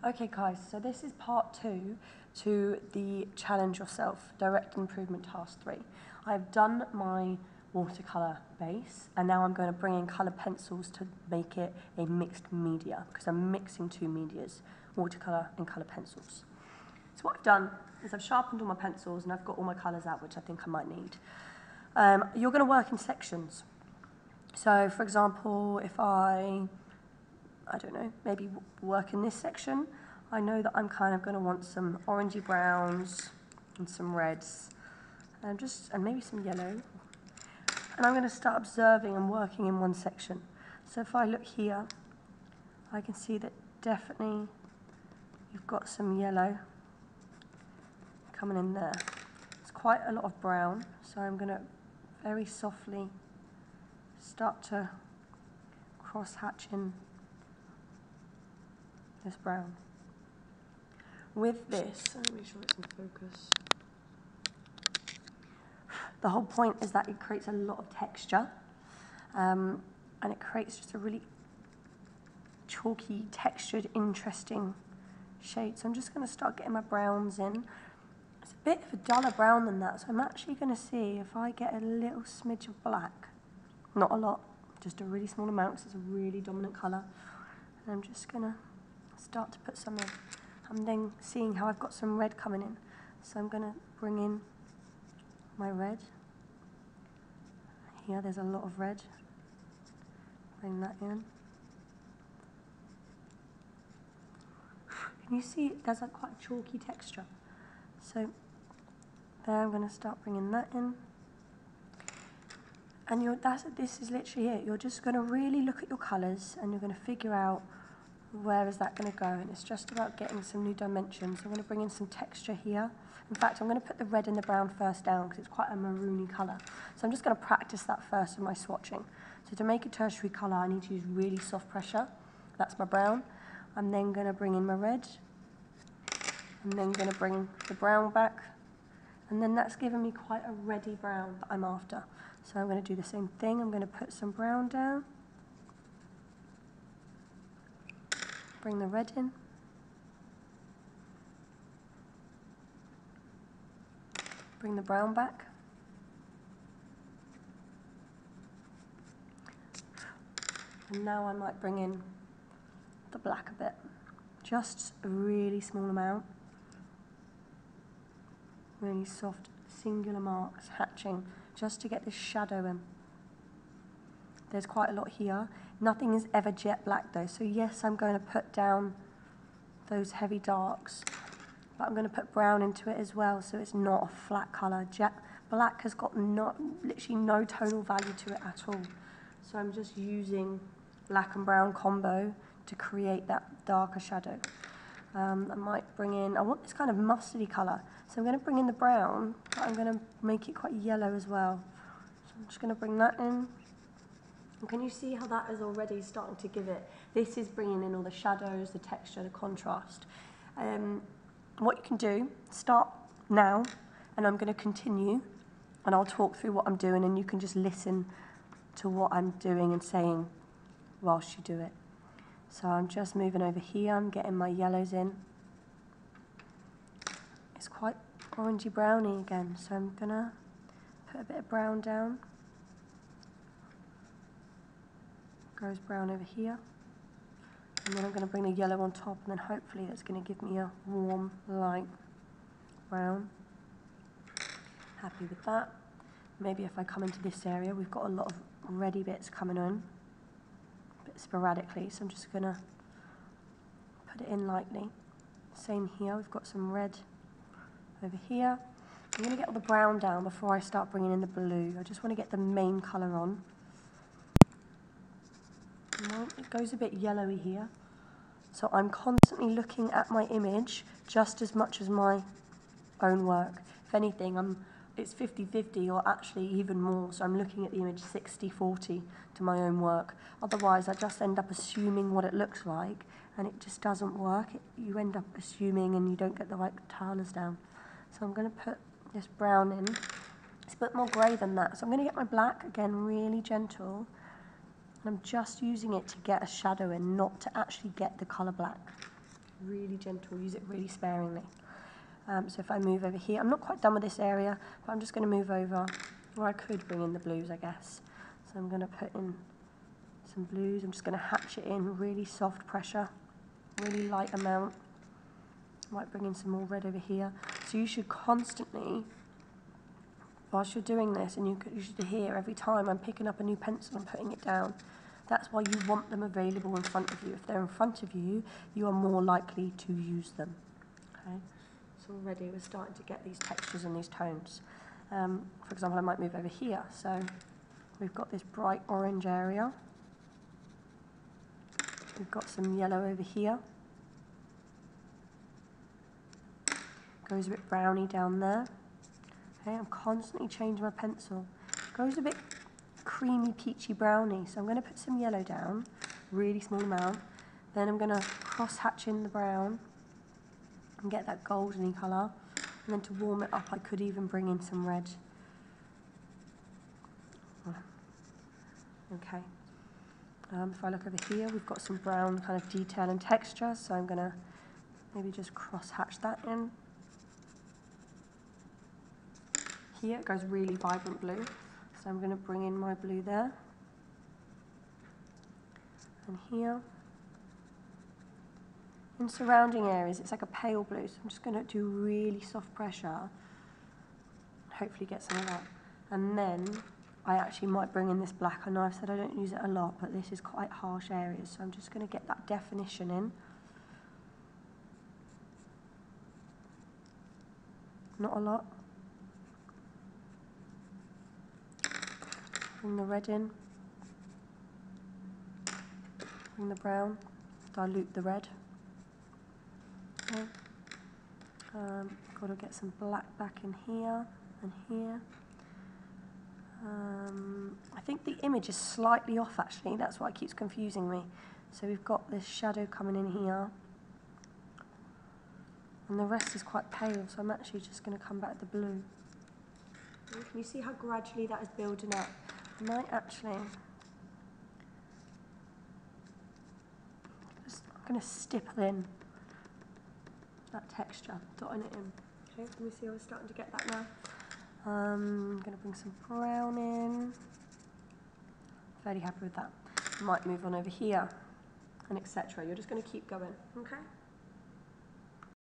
Okay guys, so this is part 2 to the Challenge Yourself Direct Improvement Task 3. I've done my watercolour base and now I'm going to bring in colour pencils to make it a mixed media because I'm mixing two medias, watercolour and colour pencils. So what I've done is I've sharpened all my pencils and I've got all my colours out, which I think I might need. You're going to work in sections. So for example, if I don't know, maybe work in this section, I know that I'm kind of going to want some orangey browns and some reds and maybe some yellow. And I'm going to start observing and working in one section. So if I look here, I can see that definitely you've got some yellow coming in there. It's quite a lot of brown, so I'm going to very softly start to cross-hatch in this brown. With this, let me make sure it's in focus. The whole point is that it creates a lot of texture and it creates just a really chalky, textured, interesting shade. So I'm just going to start getting my browns in. It's a bit of a duller brown than that, so I'm actually going to see if I get a little smidge of black. Not a lot, just a really small amount because it's a really dominant colour. And I'm just going to start to put some in. I'm then seeing how I've got some red coming in. So I'm going to bring in my red. Here there's a lot of red. Bring that in. Can you see there's like quite a chalky texture? So there I'm going to start bringing that in. And this is literally it. You're just going to really look at your colours and you're going to figure out where is that going to go, and it's just about getting some new dimensions. I'm going to bring in some texture here. In fact, I'm going to put the red and the brown first down because it's quite a maroony colour. So I'm just going to practice that first in my swatching. So to make a tertiary colour, I need to use really soft pressure. That's my brown. I'm then going to bring in my red. I'm then going to bring the brown back. And then that's given me quite a reddy brown that I'm after. So I'm going to do the same thing. I'm going to put some brown down. Bring the red in. Bring the brown back. And now I might bring in the black a bit. Just a really small amount. Really soft, singular marks hatching, just to get this shadow in. There's quite a lot here. Nothing is ever jet black though, so yes, I'm going to put down those heavy darks, but I'm going to put brown into it as well, so it's not a flat colour. Jet black has got literally no tonal value to it at all. So I'm just using black and brown combo to create that darker shadow. I might bring in, I want this kind of mustardy colour, so I'm going to bring in the brown, but I'm going to make it quite yellow as well. So I'm just going to bring that in. And can you see how that is already starting to give it? This is bringing in all the shadows, the texture, the contrast. What you can do, start now, and I'm going to continue, and I'll talk through what I'm doing, and you can just listen to what I'm doing and saying whilst you do it. So I'm just moving over here, I'm getting my yellows in. It's quite orangey browny again, so I'm going to put a bit of brown down. Goes brown over here, and then I'm going to bring the yellow on top, and then hopefully that's going to give me a warm, light brown. Happy with that. Maybe if I come into this area, we've got a lot of reddy bits coming on, a bit sporadically, so I'm just going to put it in lightly. Same here, we've got some red over here. I'm going to get all the brown down before I start bringing in the blue. I just want to get the main colour on. It goes a bit yellowy here, so I'm constantly looking at my image just as much as my own work. If anything, it's 50-50 or actually even more, so I'm looking at the image 60-40 to my own work. Otherwise, I just end up assuming what it looks like, and it just doesn't work. You end up assuming and you don't get the right colours down. So I'm going to put this brown in. It's a bit more grey than that, so I'm going to get my black, again, really gentle. And I'm just using it to get a shadow in, not to actually get the colour black. really gentle, use it really sparingly. So if I move over here, I'm not quite done with this area, but I'm just going to move over, or I could bring in the blues, I guess. So I'm going to put in some blues. I'm just going to hatch it in, really soft pressure, really light amount. Might bring in some more red over here. So you should constantly, whilst you're doing this, and you should hear every time I'm picking up a new pencil and putting it down. That's why you want them available in front of you. If they're in front of you, you are more likely to use them. Okay? So already we're starting to get these textures and these tones. For example, I might move over here. So we've got this bright orange area. We've got some yellow over here. Goes a bit browny down there. Okay, I'm constantly changing my pencil. Goes a bit creamy, peachy browny. So I'm going to put some yellow down, really small amount. Then I'm going to cross hatch in the brown and get that goldeny colour. And then to warm it up, I could even bring in some red. Okay. If I look over here, we've got some brown kind of detail and texture. So I'm going to maybe just cross hatch that in. Here it goes really vibrant blue. So I'm going to bring in my blue there. And here. In surrounding areas, it's like a pale blue. So I'm just going to do really soft pressure. Hopefully get some of that. And then I actually might bring in this black. I know I've said I don't use it a lot, but this is quite harsh areas. So I'm just going to get that definition in. Not a lot. Bring the red in. Bring the brown. Dilute the red. Okay. Got to get some black back in here and here. I think the image is slightly off actually, that's why it keeps confusing me. So we've got this shadow coming in here. And the rest is quite pale, so I'm actually just going to come back to the blue. And can you see how gradually that is building up? I might actually... I'm going to stipple in that texture, dotting it in. Okay, can we see how we're starting to get that now? I'm going to bring some brown in. Fairly happy with that. Might move on over here, and etc. You're just going to keep going, okay?